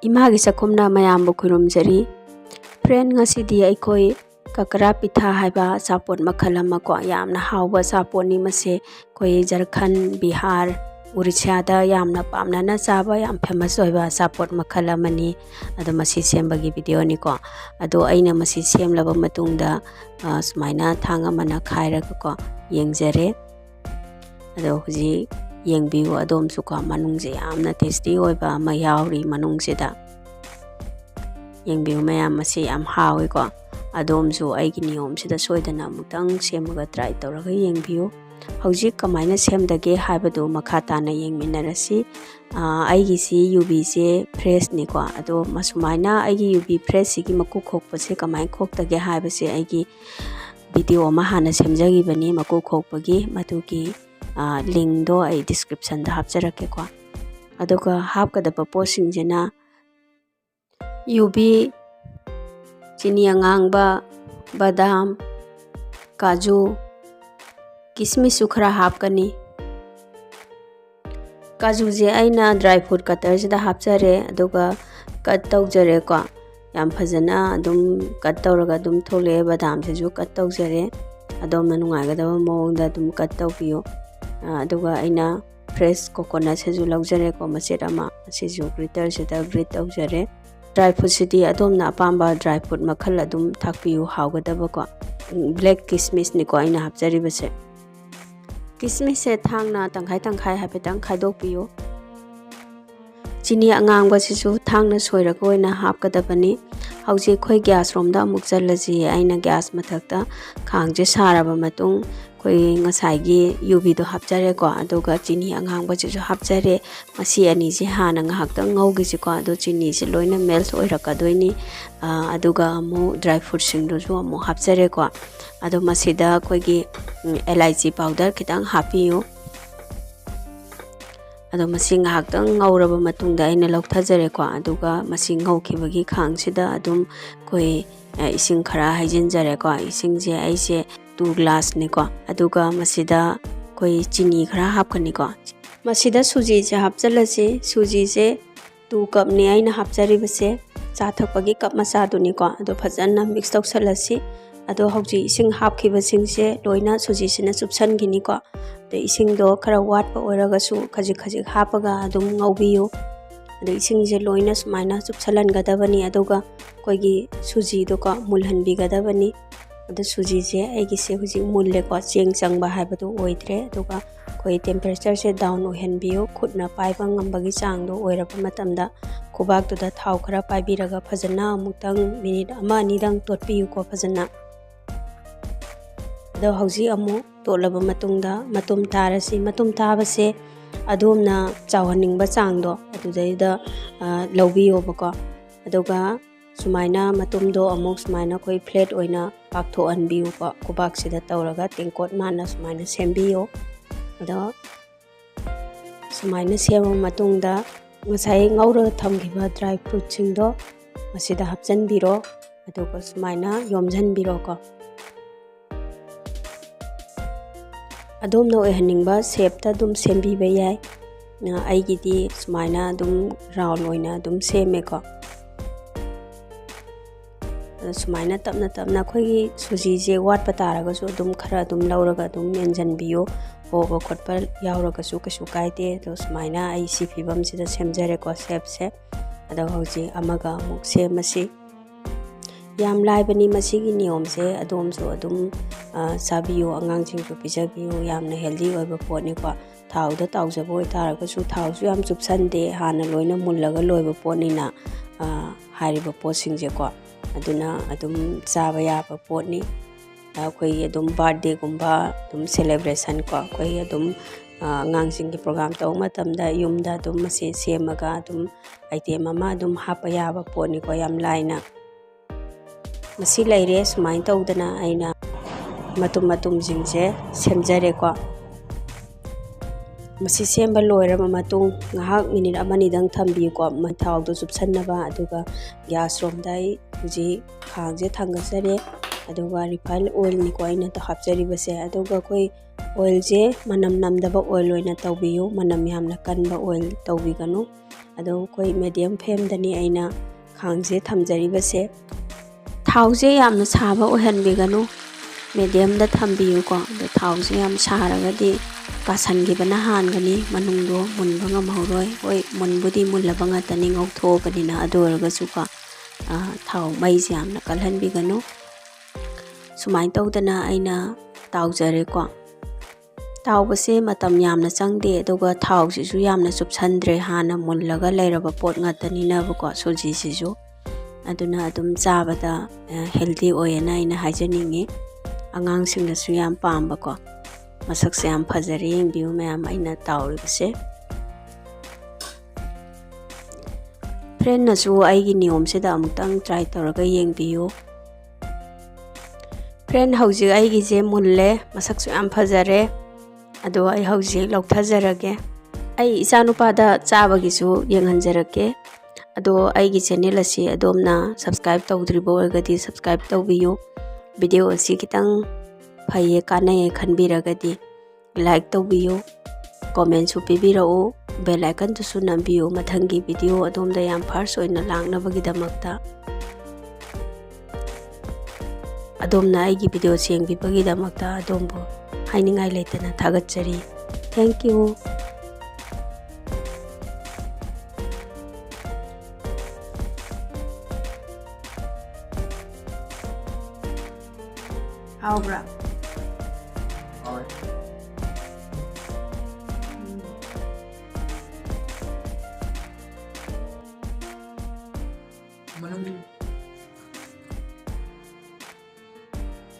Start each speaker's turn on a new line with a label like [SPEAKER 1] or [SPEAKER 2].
[SPEAKER 1] Imangi सखुमना मयामबु खुरुमजरी friend ngasidi aikoi kakra pitha haiba sapot makhal ama ko yamna hawba saponi mase koi Jharkhand Bihar Orissa da yamna pamna na chaba yam famous oiba sapot makhal amani ado masi sembagi video ni ko ado aina masi semlaba matungda sumaina thanga mana khaira ko yengjare ado huji yengbiu adom su ko manungje yamna tasty oiba ma yauri manungsida yengbiu mayam masi yam hawi ko adom su aigi niyom sida soidana mutang semaga try tawraga yengbiu hojik kamaina semdage haibadu makha tana yengminarasi aigi si UV se fresh ni ko ado masumaina aigi UV fresh sigi maku khokpase kamai khoktage haibase aigi video ma hana semjagi bani maku khokpagi matuki link do ai description da hapjarake ko adoga hapkadaba posting jena UV chini angangba badam kaju kismis su khara hapkani kaju je aina dry fruit cutter da hapjare adoga cut tawjare ko yam phajana adum cut tawraga adum thole badam se ju cut tawjare adom na nungai ga da mong da adum cut tawbiyo adoga aina fresh coconut se ju lawjare ko machet ama se ju gritter se da grit tawjare dry fruit sidi adom na pamba dry fruit makhal adum thakpiu hawgadaba ko black kismis ni ko aina hapjari base kismis se thangna tangkhai hapetang khaidokpiu chini angangba sisu thangna soiraga oina hapkadabani hauji khoi gas romda amuk chalaji aina gas mathakta khangje saraba matung koi ngasaigi UV do hapjare ko adoga chini angangba sisu hapjare masi ani ji hana ngahakta ngaugi ji ko ado chini ji loina melt oirakadoini aduga amu dry fruit sing do ju amu hapjare ko ado masida koigi elaichi powder kitang hapiyo ado masi ngahakta ngauraba matungda aina lauthajare ko aduga masi ngaukhibagi khangsida adum koi ising khara haijinjare ko ising je aise 2 glass ni ko aduga masida koi chini khara hapkani ko masida suji je hapjalasi suji je 2 cup ni aina hapjari base cha thakpagi cup macha duni ko ado phajana mix tawsalasi ado hauji ising hapkhiba singse loina suji sina chupsan gini ko de ising do khara watpa oiraga su khajik hapaga adum ngaubiyo ado ising je loina sumaina chupsalan gadabani adoga koigi suji do ko mulhanbi gadabani ado suji je aigi se huji mulle ko cheng changba haibadu oidre adoga koi temperature se down ohenbiyo khutna paiba ngambagi chang do oirapa matamda kubak do da thau khara paibiraga phajana mutang minute ama ni dang totpiyu ko phajana ado hauji amu tolaba matungda matum tarasi matum tabase adumna chawhaningba changdo adudaida lawbiyo bako aduga sumaina matumdo amuk sumaina koi flat oina paktho anbiyo ko kubak sida tawraga tengkot mana sumaina sembiyo ado sumaina sema matungda ngasai ngaura thamgiba dry fruit singdo masida hapjanbiro aduga sumaina yomjanbiro ko adom no ehaningba shape ta dum sembiba yai na aigidi sumaina dum round oina dum seme ko sumaina tapna khoi suji je wat pataraga su dum khara dum lauraga dum menjanbiyo hoba khotpa yauraga su kasu kaite to sumaina ai si phibam sida semjare ko shape se ado hoji amaga muk semasi yam laibani masigi niyom se adom su adum sabiyo angang jing su pijabiyo yamna healthy oiba poni ko thau da tawjabo taraga su thau su yam chupsande hana loina mullaga loiba poni na hariba posing je ko aduna adum chaba yaba poni koi adum birthday gumba adum celebration ko koi adum angang jing ki program taw matamda yumda adum mase semaga adum item ama adum hapa yaba poni ko yam laina masi laire sumain tawdana aina matum jingse semjare ko masi semba loirama matung ngahak minute amani dang thambi ko mathau do chupsannaba aduga gas rom dai huji khangje thangasare ꯑꯗꯨꯒ refine ꯑꯣꯏꯜꯅꯤꯀꯣ ꯑꯩꯅ ꯍꯥꯞꯆꯔꯤꯕꯁꯦ ꯑꯗꯨꯒ ꯑꯩꯈꯣꯏ ꯑꯣꯏꯜꯁꯦ ꯃꯅꯝ ꯅꯝꯗꯕ oil ꯑꯣꯏꯅ ꯇꯧꯕꯤꯌꯨ ꯃꯅꯝ ꯌꯥꯝꯅ ꯀꯟꯕ ꯑꯣꯏꯜ ꯇꯧꯕꯤꯒꯅꯨ ꯑꯗꯣ ꯑꯩꯈꯣꯏ ꯃꯦꯗꯤꯌꯝ ꯐ꯭ꯂꯦꯝꯗꯅꯤ ꯑꯩꯅ ꯈꯥꯡꯁꯦ ꯊꯝꯖꯔꯤꯕꯁꯦ ꯊꯥꯎꯁꯦ ꯌꯥꯝꯅ ꯁꯥꯕ ꯑꯣꯏꯍꯟꯕꯤꯒꯅꯨ ꯃꯦꯗꯤꯌꯝꯗ ꯊꯝꯕꯤꯌꯨꯀꯣ ꯑꯗꯣ ꯊꯥꯎꯁꯦ ꯌꯥꯝ ꯁꯥꯔꯒꯗꯤ ꯀꯥꯁꯟꯈꯤꯕꯅ ꯍꯥꯟꯒꯅꯤ ꯃꯅꯨꯡꯗꯣ ꯃꯨꯟꯕ ꯉꯝꯍꯧꯔꯣꯏ ꯍꯣꯏ ꯃꯨꯟꯕꯨꯗꯤ ꯃꯨꯜꯂꯕ ꯉꯥꯛꯇꯅꯤ ꯉꯧꯊꯣꯛꯑꯕꯅꯤꯅ ꯑꯗꯨ ꯑꯣꯏꯔꯒꯁꯨꯀꯣ ꯊꯥꯎ ꯃꯩꯁꯦ ꯌꯥꯝꯅ ꯀꯜꯍꯟꯕꯤꯒꯅꯨ ꯁꯨꯃꯥꯏꯅ ꯇꯧꯗꯅ ꯑꯩꯅ ꯇꯥꯎꯖꯔꯦꯀꯣ ꯇꯥꯎꯕꯁꯦ ꯃꯇꯝ ꯌꯥꯝꯅ ꯆꯪꯗꯦ ꯑꯗꯨꯒ ꯊꯥꯎꯁꯤꯁꯨ ꯌꯥꯝꯅ ꯆꯨꯞꯁꯟꯗ꯭ꯔꯦ ꯍꯥꯟꯅ ꯃꯨꯜꯂꯒ ꯂꯩꯔꯕ ꯄꯣꯠ ꯉꯥꯛꯇꯅꯤꯅꯕꯀꯣ ꯁꯨꯖꯤꯁꯤꯁꯨ ꯑꯗꯨꯅ ꯑꯗꯨꯝ ꯆꯥꯕꯗ ꯍꯦꯜꯗꯤ ꯑꯣꯏꯌꯦꯅ ꯑꯩꯅ ꯍꯥꯏꯖꯅꯤꯡꯉꯤ ꯑꯉꯥꯡꯁꯤꯡꯅꯁꯨ ꯌꯥꯝ ꯄꯥꯝꯕꯀꯣ ꯃꯁꯛꯁꯦ ꯌꯥꯝ ꯐꯖꯔꯦ ꯌꯦꯡꯕꯤꯌꯨ ꯃꯌꯥꯝ ꯑꯩꯅ ꯇꯥꯎꯔꯤꯕꯁꯦ ꯐ꯭ꯔꯦꯟꯅꯁꯨ ꯑꯩꯒꯤ ꯅꯤꯌꯣꯝꯁꯤꯗ ꯑꯃꯨꯛꯇꯪ ꯇ꯭ꯔꯥꯏ ꯇꯧꯔꯒ ꯌꯦꯡꯕꯤꯌꯨ ꯐ꯭ꯔꯦꯟ ꯍꯧꯖꯤꯛ ꯑꯩꯒꯤꯁꯦ ꯃꯨꯜꯂꯦ ꯃꯁꯛꯁꯨ ꯌꯥꯝ ꯐꯖꯔꯦ ꯑꯗꯣ ꯑꯩ ꯍꯧꯖꯤꯛ ꯂꯧꯊꯖꯔꯒꯦ ꯑꯩ ꯏꯆꯥꯅꯨꯄꯥꯗ ꯆꯥꯕꯒꯤꯁꯨ ꯌꯦꯡꯍꯟꯖꯔꯛꯀꯦ ꯑꯗꯣ ꯑꯩꯒꯤ ꯆꯦꯅꯦꯜ ꯑꯁꯤ ꯑꯗꯣꯝꯅ ꯁꯕꯁꯀ꯭ꯔꯥꯏꯕ ꯇꯧꯗ꯭ꯔꯤꯕ ꯑꯣꯏꯔꯒꯗꯤ ꯁꯕꯁꯀ꯭ꯔꯥꯏꯕ ꯇꯧꯕꯤꯌꯨ ꯚꯤꯗꯤꯑꯣ ꯑꯁꯤ ꯈꯤꯇꯪ ꯐꯩꯌꯦ ꯀꯥꯟꯅꯩꯌꯦ ꯈꯟꯕꯤꯔꯒꯗꯤ ꯂꯥꯏꯛ ꯇꯧꯕꯤꯌꯨ ꯀꯣꯃꯦꯟꯁꯨ ꯄꯤꯕꯤꯔꯛꯎ ꯕꯦꯜ ꯑꯥꯏꯀꯟꯗꯨꯁꯨ ꯅꯝꯕꯤꯌꯨ ꯃꯊꯪꯒꯤ ꯚꯤꯗꯤꯑꯣ ꯑꯗꯣꯝꯗ ꯌꯥꯝ ꯐꯥꯔꯁ ꯑꯣꯏꯅ ꯂꯥꯛꯅꯕꯒꯤꯗꯃꯛꯇ ꯑꯗꯣꯝꯅ ꯑꯩꯒꯤ ꯚꯤꯗꯤꯑꯣ ꯌꯦꯡꯕꯤꯕꯒꯤꯗꯃꯛꯇ ꯑꯗꯣꯝꯕꯨ ꯍꯥꯏꯅꯤꯡꯉꯥꯏ ꯂꯩꯇꯅ ꯊꯥꯒꯠꯆꯔꯤ ꯊꯦꯡꯛ ꯌꯨ ꯍꯥꯎꯕ꯭ꯔꯥ?